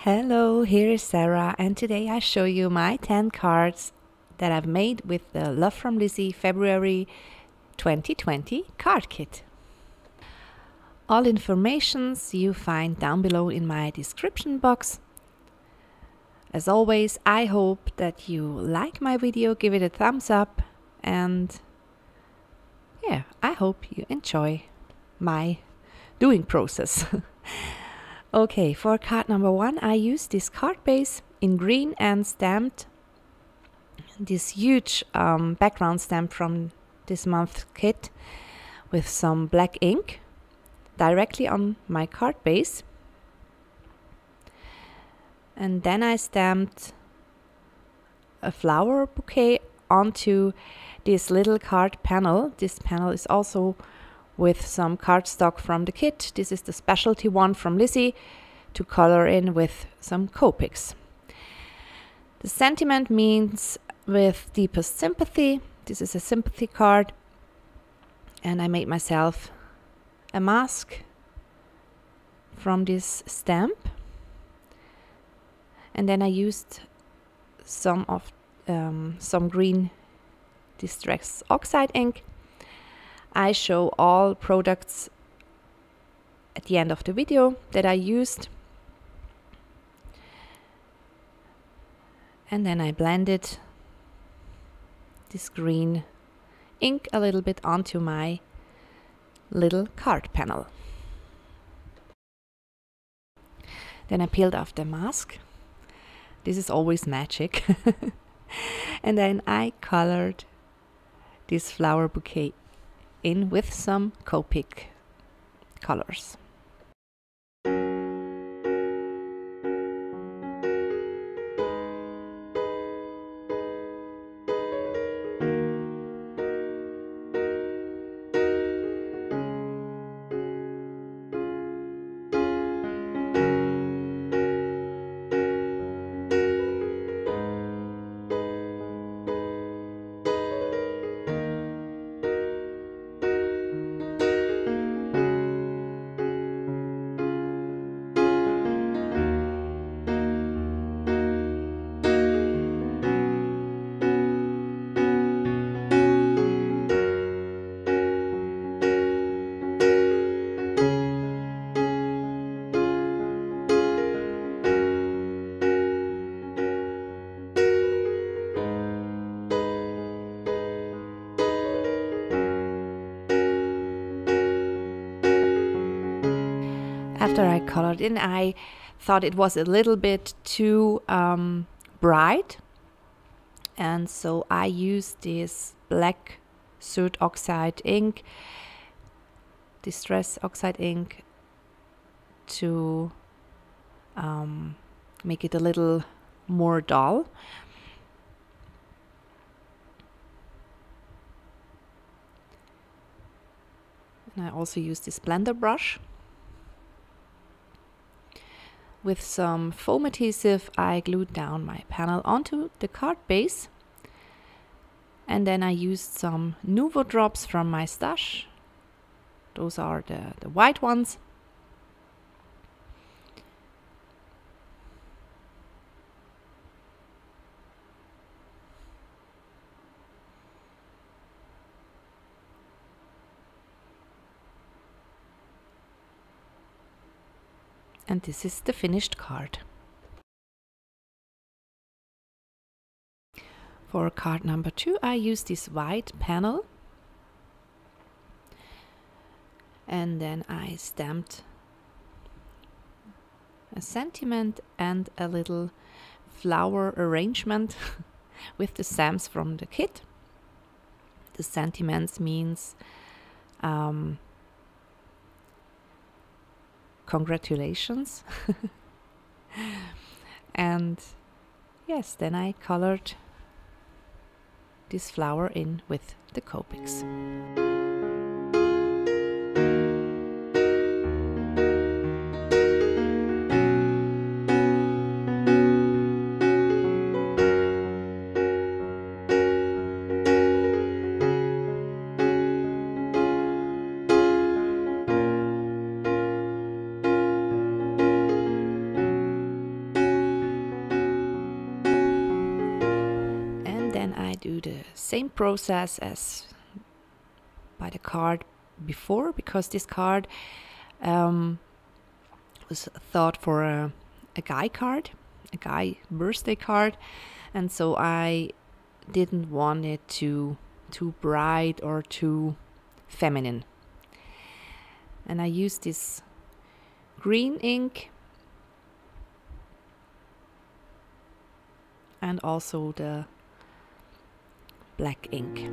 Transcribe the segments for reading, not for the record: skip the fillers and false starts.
Hello, here is Sarah, and today I show you my 10 cards that I've made with the Love from Lizi February 2020 card kit. All informations you find down below in my description box. As always, I hope that you like my video, give it a thumbs up, and yeah, I hope you enjoy my doing process. Okay, for card number 1, I used this card base in green and stamped this huge background stamp from this month's kit with some black ink directly on my card base. And then I stamped a flower bouquet onto this little card panel. This panel is also with some cardstock from the kit. This is the specialty one from Lizi to color in with some Copics. The sentiment means with deepest sympathy. This is a sympathy card, and I made myself a mask from this stamp, and then I used some green distress oxide ink. I show all products at the end of the video that I used, and then I blended this green ink a little bit onto my little card panel. Then I peeled off the mask. This is always magic. And then I colored this flower bouquet in with some Copic colors. After I colored in, I thought it was a little bit too bright, and so I used this black soot oxide ink, distress oxide ink, to make it a little more dull. And I also used this blender brush. With some foam adhesive, I glued down my panel onto the card base, and then I used some Nuvo drops from my stash. Those are the white ones. And this is the finished card. For card number 2, I used this white panel, and then I stamped a sentiment and a little flower arrangement with the stamps from the kit. The sentiments means congratulations. And yes, then I colored this flower in with the Copics. do the same process as by the card before, because this card was thought for a guy card, a guy birthday card, and so I didn't want it too bright or too feminine. And I used this green ink and also the black ink.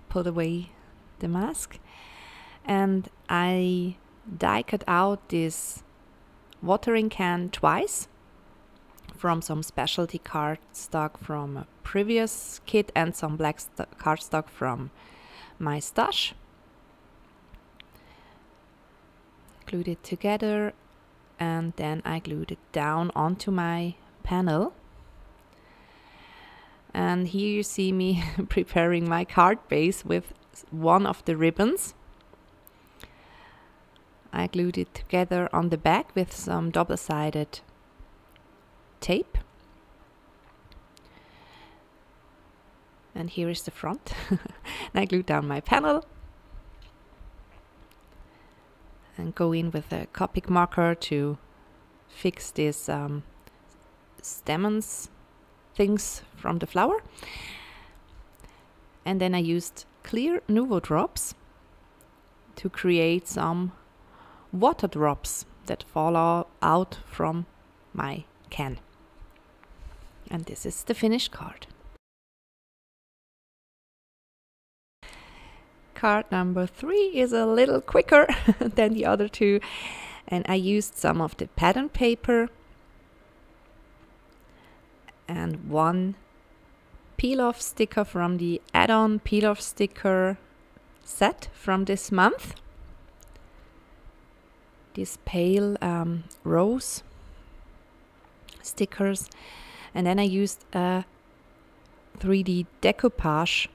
Put away the mask, and I die cut out this watering can twice from some specialty cardstock from a previous kit and some black cardstock from my stash. Glued it together, and then I glued it down onto my panel. And here you see me preparing my card base with one of the ribbons. I glued it together on the back with some double-sided tape. And here is the front. And I glued down my panel. And go in with a Copic marker to fix these stamens things from the flower. And then I used clear Nuvo drops to create some water drops that fall out from my can. And this is the finished card. Card number 3 is a little quicker than the other two, and I used some of the pattern paper and one peel-off sticker from the add-on peel-off sticker set from this month. These pale rose stickers. And then I used a 3D decoupage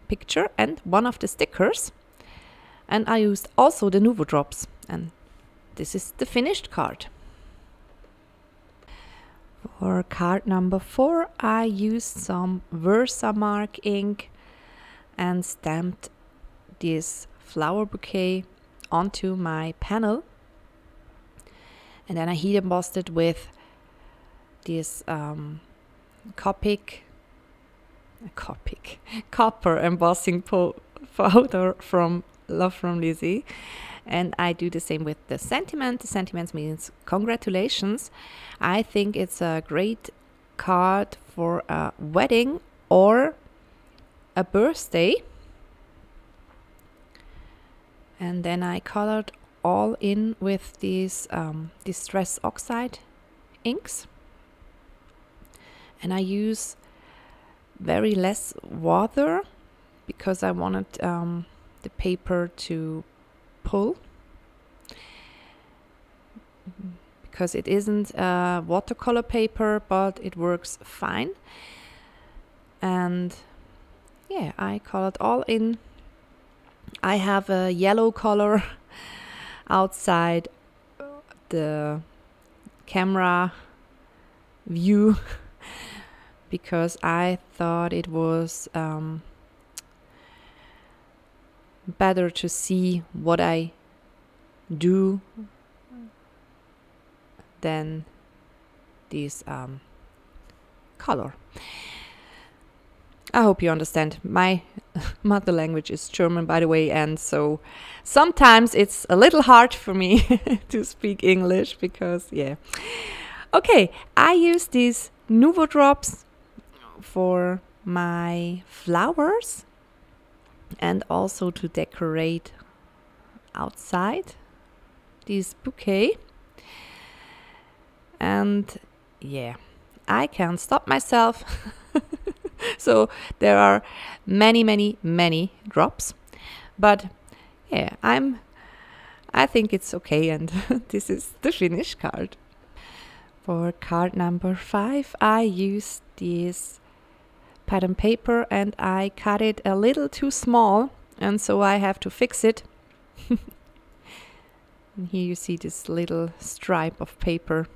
picture and one of the stickers. And I used also the Nuvo drops. And this is the finished card. For card number 4, I used some Versamark ink and stamped this flower bouquet onto my panel. And then I heat embossed it with this copper embossing powder from Love from Lizi. And I do the same with the sentiment. The sentiment means congratulations. I think it's a great card for a wedding or a birthday. And then I colored all in with these Distress Oxide inks. And I use very less water because I wanted the paper to pull, because it isn't a watercolor paper, but it works fine. And yeah, I colored all in. I have a yellow color outside the camera view because I thought it was better to see what I do than this color. I hope you understand. My mother language is German, by the way, and so sometimes it's a little hard for me to speak English because, yeah. Okay, I use these Nuvo drops for my flowers and also to decorate outside this bouquet. And yeah, I can't stop myself. So there are many drops, but yeah, I think it's okay, and this is the finished card. For card number 5, I used this pattern paper and I cut it a little too small, and so I have to fix it. And here you see this little stripe of paper.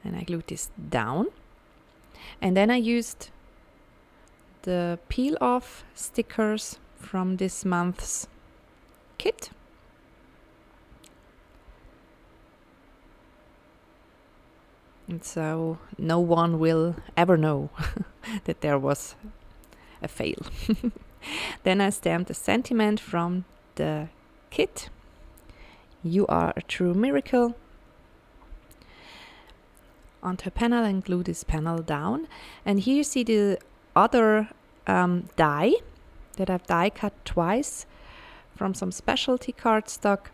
And I glued this down. And then I used the peel-off stickers from this month's kit. And so no one will ever know that there was a fail. Then I stamped a sentiment from the kit. You are a true miracle. Onto a panel and glue this panel down. And here you see the other die that I've die cut twice from some specialty cardstock.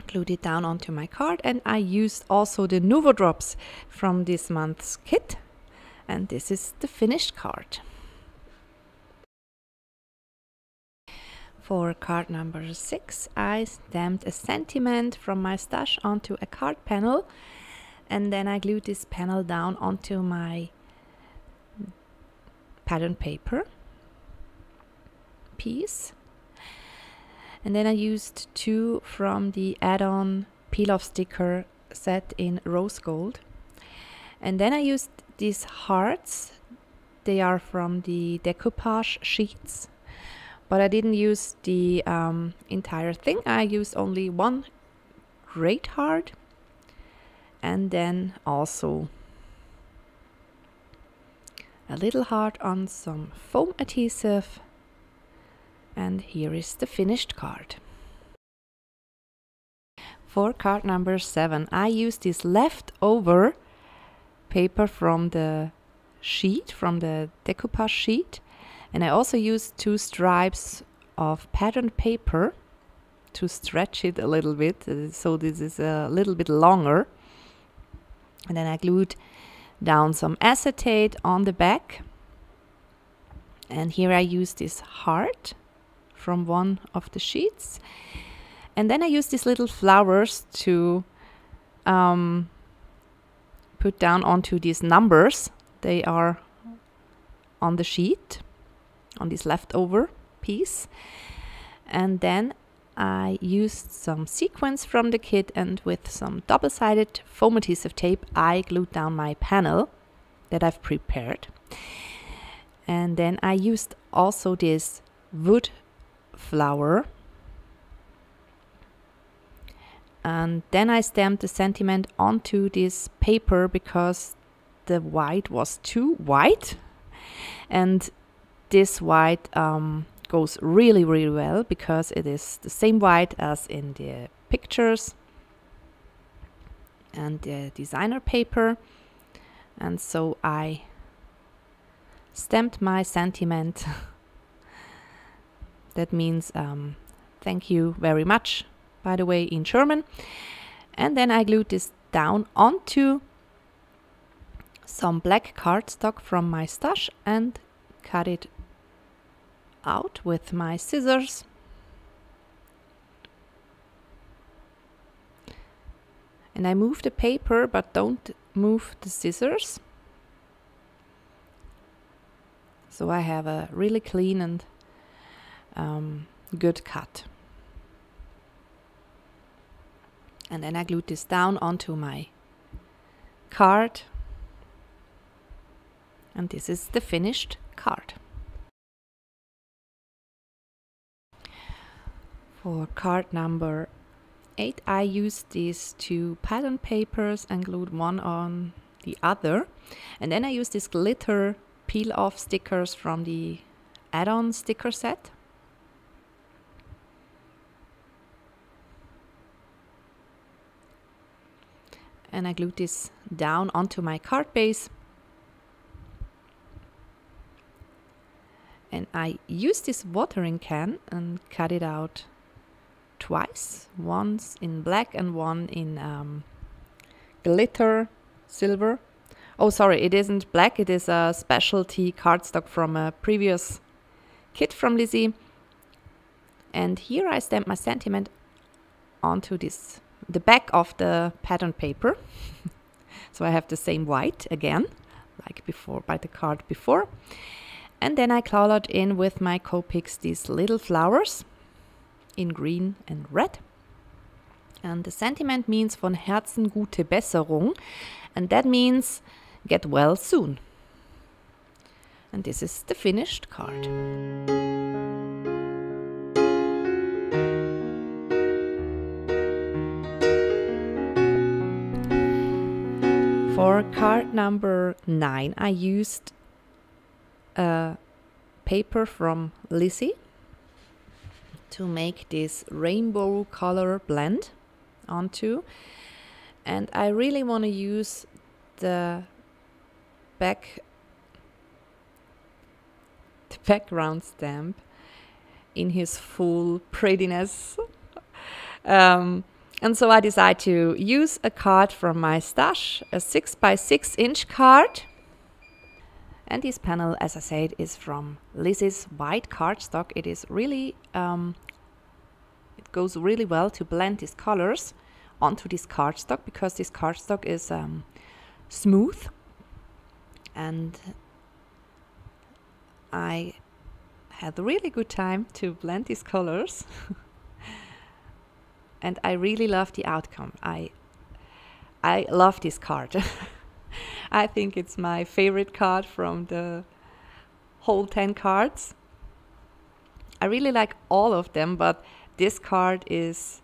Glued it down onto my card, and I used also the Nuvo drops from this month's kit, and this is the finished card. For card number 6, I stamped a sentiment from my stash onto a card panel, and then I glued this panel down onto my pattern paper piece. And then I used 2 from the add-on peel-off sticker set in rose gold. And then I used these hearts. They are from the decoupage sheets, but I didn't use the entire thing. I used only one great heart, and then also a little heart on some foam adhesive. And here is the finished card. For card number 7, I used this leftover paper from the sheet, from the decoupage sheet, and I also used 2 stripes of patterned paper to stretch it a little bit, so this is a little bit longer. And then I glued down some acetate on the back, and here I used this heart from one of the sheets, and then I used these little flowers to put down onto these numbers. They are on the sheet, on this leftover piece. And then I used some sequins from the kit, and with some double-sided foam adhesive tape I glued down my panel that I've prepared. And then I used also this wood flower, and then I stamped the sentiment onto this paper because the white was too white, and this white goes really well because it is the same white as in the pictures and the designer paper. And so I stamped my sentiment. That means thank you very much, by the way, in German. And then I glued this down onto some black cardstock from my stash and cut it out with my scissors. And I move the paper, but don't move the scissors. So I have a really clean and good cut. And then I glued this down onto my card, and this is the finished card. For card number 8, I used these 2 pattern papers and glued one on the other, and then I used this glitter peel-off stickers from the add-on sticker set. And I glued this down onto my card base. And I used this watering can and cut it out twice, once in black and one in glitter silver. Oh, sorry, it isn't black, it is a specialty cardstock from a previous kit from Lizi. And here I stamped my sentiment onto this the back of the pattern paper. So I have the same white again, like before, by the card before. And then I colored in with my Copics these little flowers in green and red. And the sentiment means von Herzen gute Besserung. And that means get well soon. And this is the finished card. For card number 9, I used a paper from Lizi to make this rainbow color blend onto. And I really want to use the background stamp in his full prettiness. And so I decided to use a card from my stash, a 6x6 inch card. And this panel, as I said, is from Lizi's white cardstock. It is really, it goes really well to blend these colors onto this cardstock, because this cardstock is smooth. And I had a really good time to blend these colors. And I really love the outcome. I love this card. I think it's my favorite card from the whole 10 cards. I really like all of them, but this card is,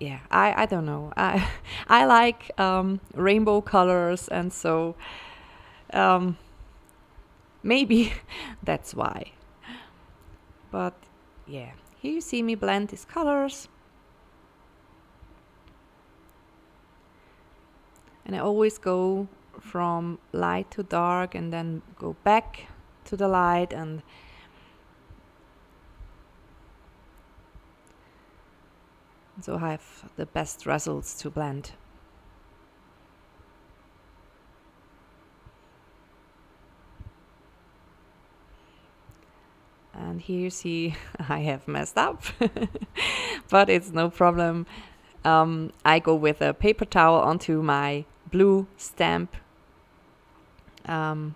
yeah, I don't know. I like rainbow colors, and so maybe that's why. But yeah, here you see me blend these colors. And I always go from light to dark and then go back to the light, and so I have the best results to blend. And here you see I have messed up, but it's no problem. I go with a paper towel onto my blue stamp, and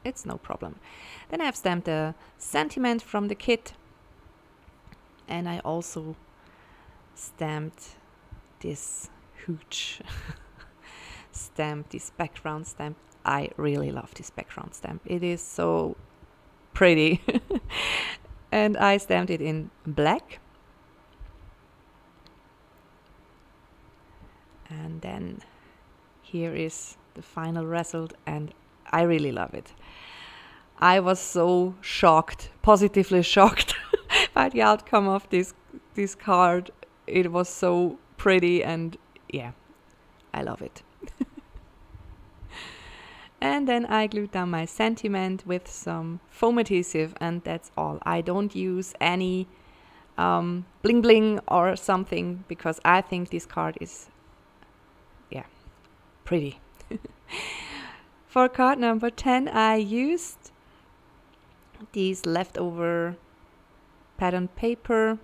it's no problem. Then I have stamped a sentiment from the kit, and I also stamped this huge stamp, this background stamp. I really love this background stamp. It is so pretty. And I stamped it in black. And then here is the final result, and I really love it. I was so shocked, positively shocked by the outcome of this card. It was so pretty, and yeah, I love it. And then I glued down my sentiment with some foam adhesive, and that's all. I don't use any bling bling or something, because I think this card is, yeah, pretty. For card number 10, I used these leftover pattern paper,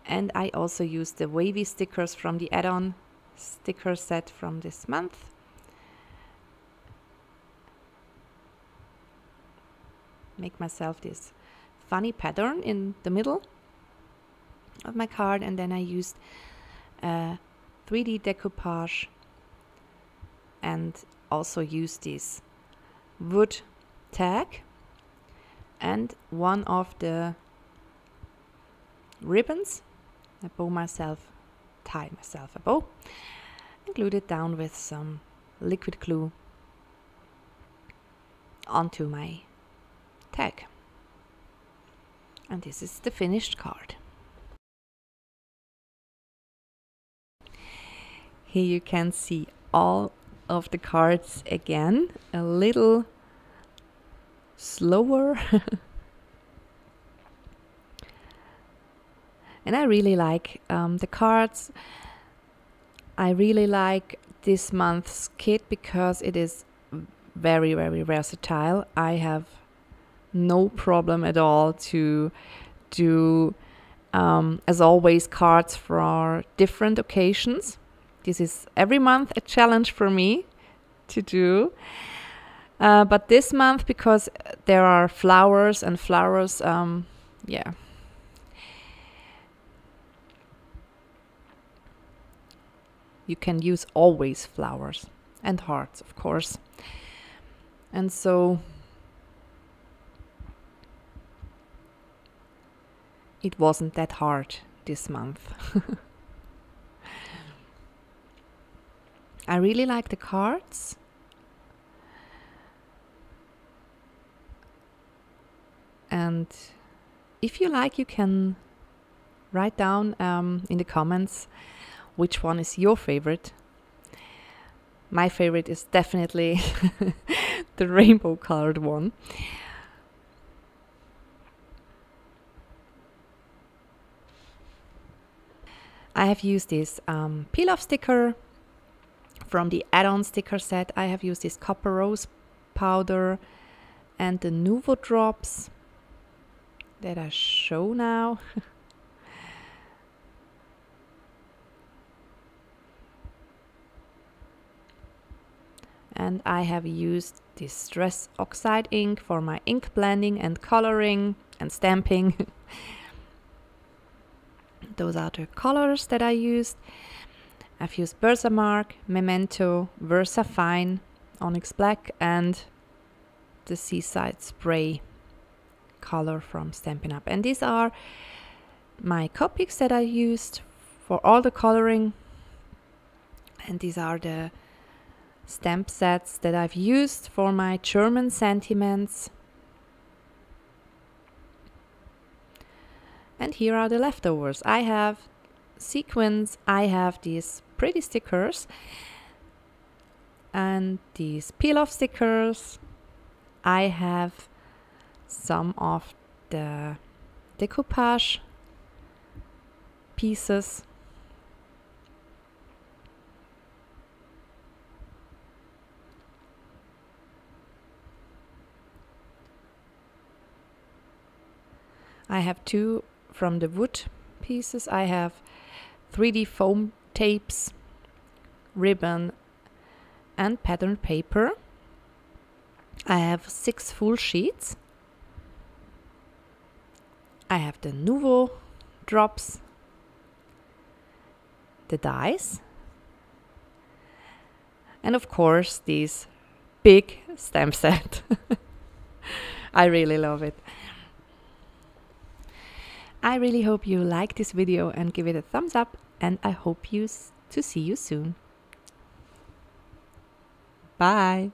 and I also used the wavy stickers from the add-on sticker set from this month. Make myself this funny pattern in the middle of my card, and then I used 3D decoupage and also used this wood tag and one of the ribbons. I tie myself a bow and glued it down with some liquid glue onto my tag. And this is the finished card. Here you can see all of the cards again, a little slower. And I really like the cards. I really like this month's kit because it is very, very versatile. I have no problem at all to do As always, cards for different occasions. This is every month a challenge for me to do. But this month, because there are flowers and flowers, yeah. You can use always flowers and hearts, of course. And so it wasn't that hard this month. I really like the cards. And if you like, you can write down in the comments which one is your favorite. My favorite is definitely the rainbow colored one. I have used this peel-off sticker from the add-on sticker set. I have used this copper rose powder and the Nuvo drops that I show now. And I have used this Stress Oxide ink for my ink blending and coloring and stamping. Those are the colors that I used. I've used Versamark, Memento, VersaFine, Onyx Black, and the Seaside Spray color from Stampin' Up. And these are my Copics that I used for all the coloring. And these are the stamp sets that I've used for my German sentiments. And here are the leftovers. I have sequins, I have these pretty stickers and these peel-off stickers. I have some of the decoupage pieces. I have two from the wood pieces. I have 3D foam tapes, ribbon, and patterned paper. I have 6 full sheets. I have the Nuvo drops, the dies, and of course this big stamp set. I really love it. I really hope you like this video and give it a thumbs up, and I hope to see you soon. Bye!